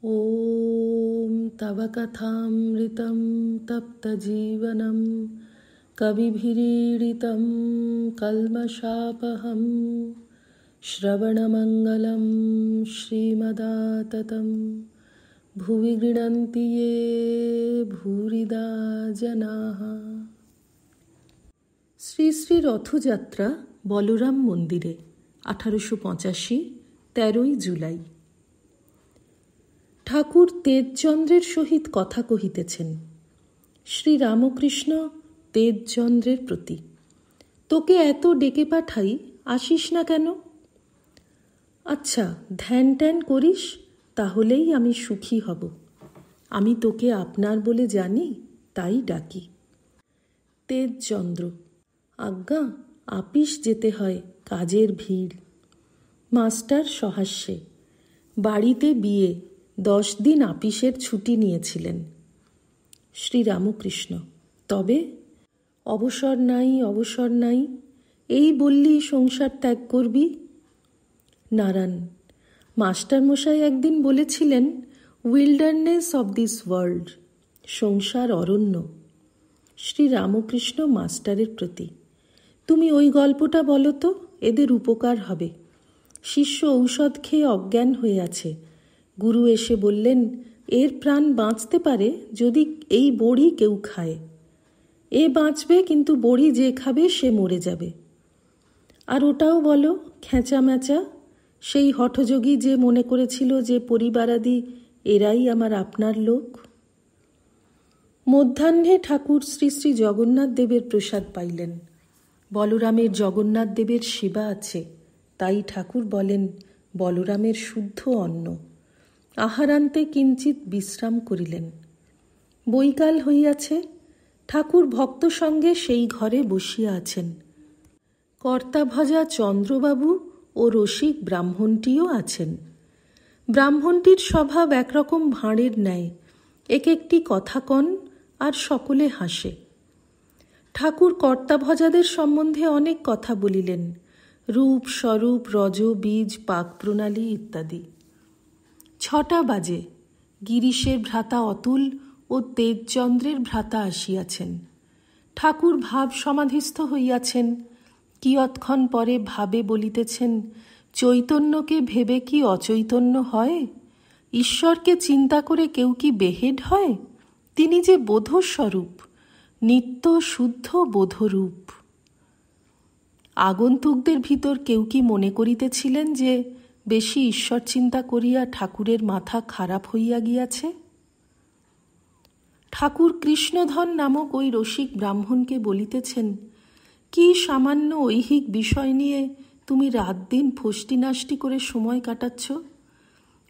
ॐ तव कथामृतं तप्तजीवनं कविभिरीडितं कल्मषापहं श्रवणमङ्गलं श्रीमदाततं भुवि गृह्णन्ति ये भूरिदा जनाः। শ্রী শ্রী রথযাত্রা বলরাম মন্দিরে 1885 13 জুলাই। ঠাকুর তেজচন্দ্রের সহিত কথা কহিতেছেন। শ্রীরামকৃষ্ণ তেজচন্দ্রের প্রতি: তোকে এত ডেকে পাঠাই, আসিস না কেন? আচ্ছা, ধ্যান ট্যান করিস, তাহলেই আমি সুখী হব। আমি তোকে আপনার বলে জানি, তাই ডাকি। তেজচন্দ্র: আজ্ঞা, আপিস যেতে হয়, কাজের ভিড়। মাস্টার সহাস্যে: বাড়িতে বিয়ে, 10 দিন আপিসের ছুটি নিয়েছিলেন। শ্রীরামকৃষ্ণ: তবে? অবসর নাই, অবসর নাই, এই বললি সংসার ত্যাগ করবি? নারায়ণ: মাস্টারমশাই একদিন বলেছিলেন, উইল্ডারনেস অব দিস ওয়ার্ল্ড, সংসার অরণ্য। শ্রীরামকৃষ্ণ মাস্টারের প্রতি: তুমি ওই গল্পটা বলো তো, এদের উপকার হবে। শিষ্য ঔষধ খেয়ে অজ্ঞান হয়ে আছে। গুরু এসে বললেন, এর প্রাণ বাঁচতে পারে যদি এই বড়ি কেউ খায়। এ বাঁচবে, কিন্তু বড়ি যে খাবে সে মরে যাবে। আর ওটাও বলো, খেঁচা ম্যাচা, সেই হঠযোগী যে মনে করেছিল যে পরিবারাদি এরাই আমার আপনার লোক। মধ্যাহ্নে ঠাকুর শ্রী শ্রী জগন্নাথ দেবের প্রসাদ পাইলেন। বলরামের জগন্নাথ দেবের সেবা আছে, তাই ঠাকুর বলেন বলরামের শুদ্ধ অন্ন। আহারান্তে কিঞ্চিৎ বিশ্রাম করিলেন। বৈকাল হইয়াছে। ঠাকুর ভক্ত সঙ্গে সেই ঘরে বসিয়া আছেন। কর্তাভজা চন্দ্রবাবু ও রসিক ব্রাহ্মণটিও আছেন। ব্রাহ্মণটির স্বভাব একরকম ভাঁড়ের ন্যায়, এক একটি কথা কন আর সকলে হাসে। ঠাকুর কর্তাভজাদের সম্বন্ধে অনেক কথা বলিলেন, রূপ, স্বরূপ, রজ, বীজ, পাক প্রণালী ইত্যাদি। 6টা বাজে। গিরিশের ভ্রাতা অতুল ও তেজচন্দ্রের ভ্রাতা আসিয়াছেন। ঠাকুর ভাব সমাধিস্থ হইয়াছেন। কিয়ৎক্ষণ পরে ভাবে বলিতেছেন, চৈতন্যকে ভেবে কি অচৈতন্য হয়? ঈশ্বরকে চিন্তা করে কেউ কি বেহেড হয়? তিনি যে বোধস্বরূপ, নিত্য শুদ্ধ বোধরূপ। আগন্তুকদের ভিতর কেউ কি মনে করিতেছিলেন যে বেশি ঈশ্বর চিন্তা করিয়া ঠাকুরের মাথা খারাপ হইয়া গিয়াছে? ঠাকুর কৃষ্ণধন নামক ওই রসিক ব্রাহ্মণকে বলিতেছেন, কি সামান্য ঐহিক বিষয় নিয়ে তুমি রাত দিন ফষ্টি নাষ্টি করে সময় কাটাচ্ছ?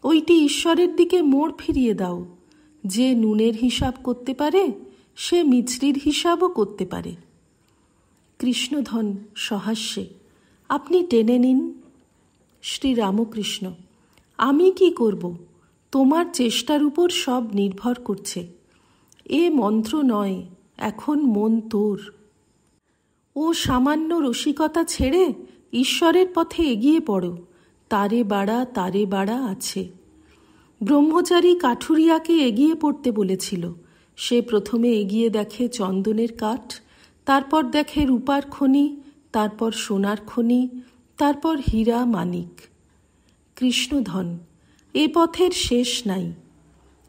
ওইটি ঈশ্বরের দিকে মোড় ফিরিয়ে দাও। যে নুনের হিসাব করতে পারে, সে মিছরির হিসাবও করতে পারে। কৃষ্ণধন সহাস্যে: আপনি টেনে নিন। শ্রীরামকৃষ্ণ: আমি কি করব? তোমার চেষ্টার উপর সব নির্ভর করছে। এ মন্ত্র নয়, এখন মন তোর। ও সামান্য রসিকতা ছেড়ে ঈশ্বরের পথে এগিয়ে পড়ো। তারে বাড়া আছে। ব্রহ্মচারী কাঠুরিয়াকে এগিয়ে পড়তে বলেছিল। সে প্রথমে এগিয়ে দেখে চন্দনের কাঠ, তারপর দেখে রূপার খনি, তারপর সোনার খনি, তারপর হীরা মানিক। কৃষ্ণধন: এ পথের শেষ নাই।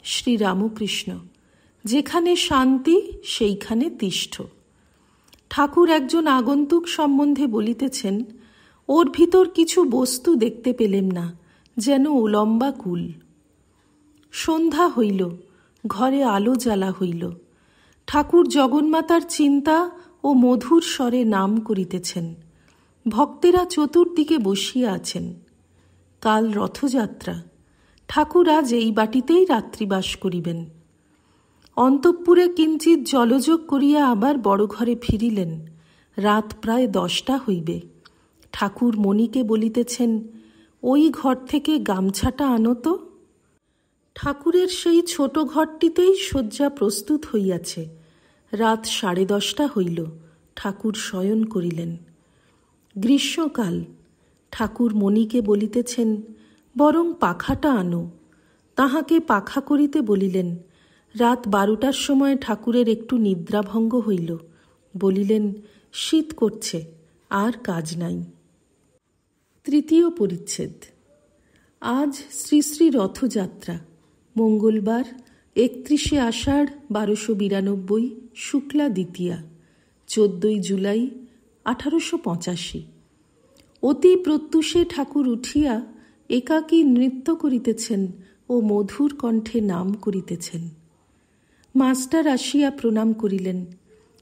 শ্রীরামকৃষ্ণ: যেখানে শান্তি সেইখানে তিষ্ঠ। ঠাকুর একজন আগন্তুক সম্বন্ধে বলিতেছেন, ওর ভিতর কিছু বস্তু দেখতে পেলেম না, যেন উলম্বা কুল। সন্ধ্যা হইল, ঘরে আলো জ্বালা হইল। ঠাকুর জগন্মাতার চিন্তা ও মধুর স্বরে নাম করিতেছেন। ভক্তেরা চতুর্দিকে বসিয়া আছেন। কাল রথযাত্রা। ঠাকুর আজ এই বাটিতেই রাত্রিবাস করিবেন। অন্তঃপুরে কিঞ্চিৎ জলযোগ করিয়া আবার বড় ঘরে ফিরিলেন। রাত প্রায় 10টা হইবে। ঠাকুর মণিকে বলিতেছেন, ওই ঘর থেকে গামছাটা আনো তো। ঠাকুরের সেই ছোট ঘরটিতেই শয্যা প্রস্তুত হইয়াছে। রাত 10:30 হইল। ঠাকুর শয়ন করিলেন। গ্রীষ্মকাল। ঠাকুর মণিকে বলিতেছেন, বরং পাখাটা আনো। তাহাকে পাখা করিতে বলিলেন। রাত 12টার সময় ঠাকুরের একটু নিদ্রাভঙ্গ হইল। বলিলেন, শীত করছে, আর কাজ নাই। তৃতীয় পরিচ্ছেদ। আজ শ্রী শ্রী রথযাত্রা, মঙ্গলবার 31শে আষাঢ় 1292, শুক্লা দ্বিতীয়া, 14ই জুলাই 1885। অতি প্রত্যুষে ঠাকুর উঠিয়া একাকী নৃত্য করিতেছেন ও মধুর কণ্ঠে নাম করিতেছেন। মাস্টার আসিয়া প্রণাম করিলেন।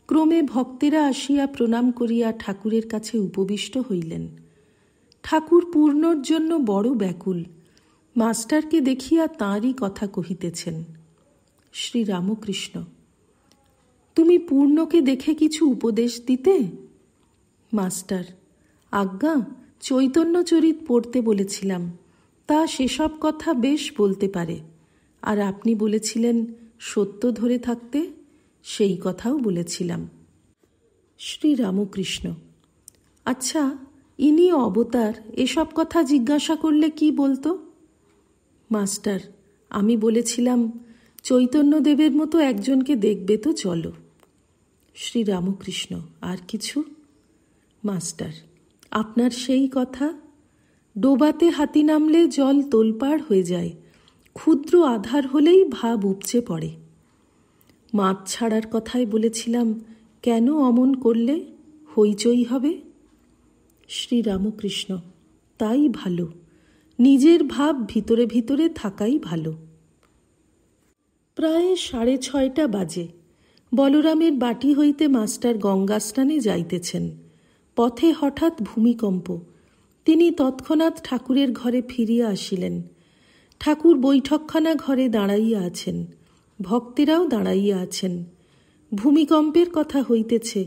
ক্রমে ভক্তেরা আসিয়া প্রণাম করিয়া ঠাকুরের কাছে উপবিষ্ট হইলেন। ঠাকুর পূর্ণর জন্য বড় ব্যাকুল। মাস্টারকে দেখিয়া তাঁরই কথা কহিতেছেন। শ্রীরামকৃষ্ণ: তুমি পূর্ণকে দেখে কিছু উপদেশ দিতে? মাস্টার: আজ্ঞা, চৈতন্যচরিত পড়তে বলেছিলাম, তা সেসব কথা বেশ বলতে পারে। আর আপনি বলেছিলেন সত্য ধরে থাকতে, সেই কথাও বলেছিলাম। শ্রীরামকৃষ্ণ: আচ্ছা, ইনি অবতার, এসব কথা জিজ্ঞাসা করলে কি বলতো? মাস্টার: আমি বলেছিলাম চৈতন্যদেবের মতো একজনকে দেখবে তো চলো। শ্রীরামকৃষ্ণ: আর কিছু? মাস্টার: আপনার সেই কথা, ডোবাতে হাতি নামলে জল তোলপাড় হয়ে যায়, ক্ষুদ্র আধার হলেই ভাব উপচে পড়ে। মাছ ছাড়ার কথাই বলেছিলাম, কেন অমন করলে হইচই হবে? শ্রীরামকৃষ্ণ: তাই ভালো, নিজের ভাব ভিতরে ভিতরে থাকাই ভালো। প্রায় 6:30 বাজে। বলরামের বাটি হইতে মাস্টার গঙ্গা স্নানে যাইতেছেন। পথে হঠাৎ ভূমিকম্প। তিনি তৎক্ষণাৎ ঠাকুরের ঘরে ফিরিয়া আসিলেন। ঠাকুর বৈঠকখানা ঘরে দাঁড়াইয়া আছেন, ভক্তেরাও দাঁড়াইয়া আছেন। ভূমিকম্পের কথা হইতেছে,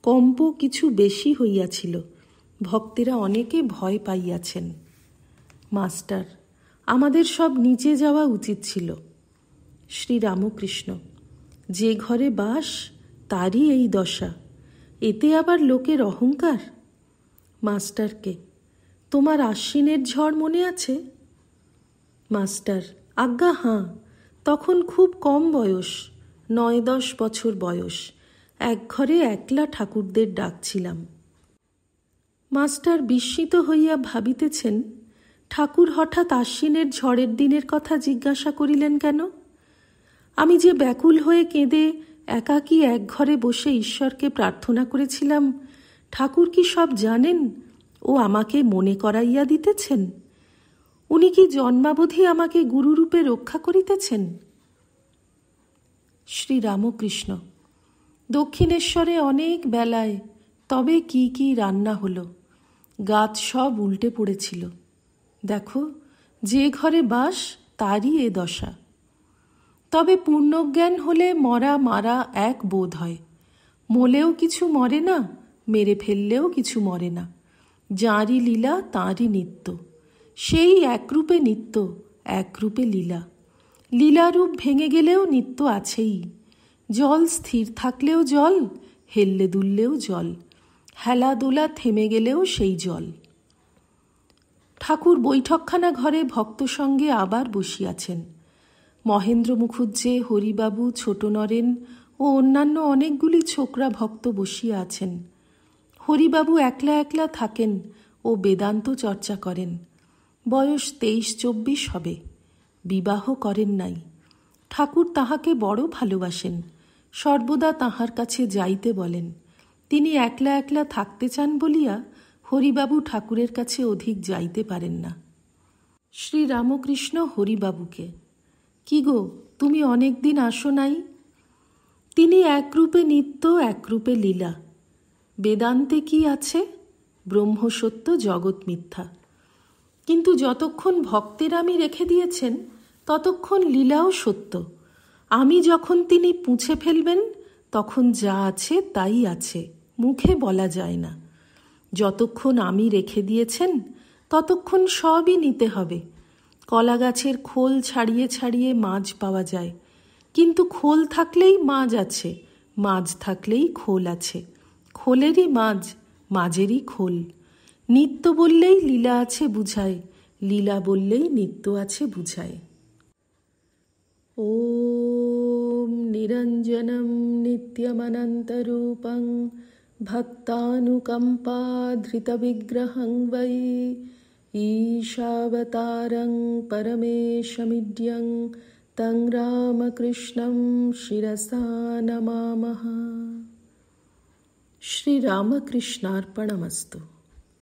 কম্প কিছু বেশি হইয়াছিল, ভক্তেরা অনেকে ভয় পাইয়াছেন। মাস্টার: আমাদের সব নিচে যাওয়া উচিত ছিল। শ্রীরামকৃষ্ণ: যে ঘরে বাস তারই এই দশা, এতে আবার লোকের অহংকার। মাস্টারকে: তোমার আশ্বিনের ঝড় মনে আছে? মাস্টার: আজ্ঞা হাঁ, তখন খুব কম বয়স, 9-10 বছর বয়স। এক ঘরে একলা ঠাকুরদের ডাকছিলাম। মাস্টার বিস্মিত হইয়া ভাবিতেছেন, ঠাকুর হঠাৎ আশ্বিনের ঝড়ের দিনের কথা জিজ্ঞাসা করিলেন কেন? আমি যে ব্যাকুল হয়ে কেঁদে একাকী এক ঘরে বসে ঈশ্বরকে প্রার্থনা করেছিলাম, ঠাকুর কি সব জানেন ও আমাকে মনে করাইয়া দিতেছেন? উনি কি জন্মাবধি আমাকে গুরুরূপে রক্ষা করিতেছেন? শ্রীরামকৃষ্ণ: দক্ষিণেশ্বরে অনেক বেলায় তবে কি কি রান্না হলো, গাছ সব উল্টে পড়েছিল। দেখো, যে ঘরে বাস তারই এ দশা। তবে পূর্ণজ্ঞান হলে মরা মারা এক বোধ হয়। মলেও কিছু মরে না, মেরে ফেললেও কিছু মরে না। যাঁরই লীলা তাঁরই নিত্য, সেই একরূপে নিত্য, একরূপে লীলা। লীলারূপ ভেঙে গেলেও নিত্য আছেই। জল স্থির থাকলেও জল, হেললে দুললেও জল, হেলা দোলা থেমে গেলেও সেই জল। ঠাকুর বৈঠকখানা ঘরে ভক্ত সঙ্গে আবার বসিয়াছেন। মহেন্দ্র মুখুজ্জে, হরিবাবু, ছোট নরেন ও অন্যান্য অনেকগুলি ছোকরা ভক্ত বসিয়া আছেন। হরিবাবু একলা একলা থাকেন ও বেদান্ত চর্চা করেন। বয়স 23-24 হবে। বিবাহ করেন নাই। ঠাকুর তাহাকে বড় ভালোবাসেন, সর্বদা তাহার কাছে যাইতে বলেন। তিনি একলা একলা থাকতে চান বলিয়া হরিবাবু ঠাকুরের কাছে অধিক যাইতে পারেন না। শ্রীরামকৃষ্ণ হরিবাবুকে: কি গো, তুমি অনেক দিন আসো নাই? তিনি একরূপে নিত্য, একরূপে লীলা। বেদান্তে কি আছে? ব্রহ্মসত্য, জগৎ মিথ্যা। কিন্তু যতক্ষণ ভক্তের আমি রেখে দিয়েছেন, ততক্ষণ লীলাও সত্য। আমি যখন তিনি পুঁছে ফেলবেন, তখন যা আছে তাই আছে, মুখে বলা যায় না। যতক্ষণ আমি রেখে দিয়েছেন, ততক্ষণ সবই নিতে হবে। কলা গাছের খোল ছাড়িয়ে ছাড়িয়ে মাছ পাওয়া যায়, কিন্তু খোল থাকলেই মাছ আছে, মাছ থাকলেই খোল আছে। খোলেরই মাছ, মাঝেরই খোল। নিত্য বললেই লীলা আছে বুঝায়, লীলা বললেই নিত্য আছে বুঝায়। ॐ निरञ्जनं नित्यमनन्तरूपं भक्तानुकम्पाधृतविग्रहं वै ईशावतारं परमेशमिड्यं तं रामकृष्णं शिरसा नमामः। श्रीरामकृष्णार्पणमस्तु।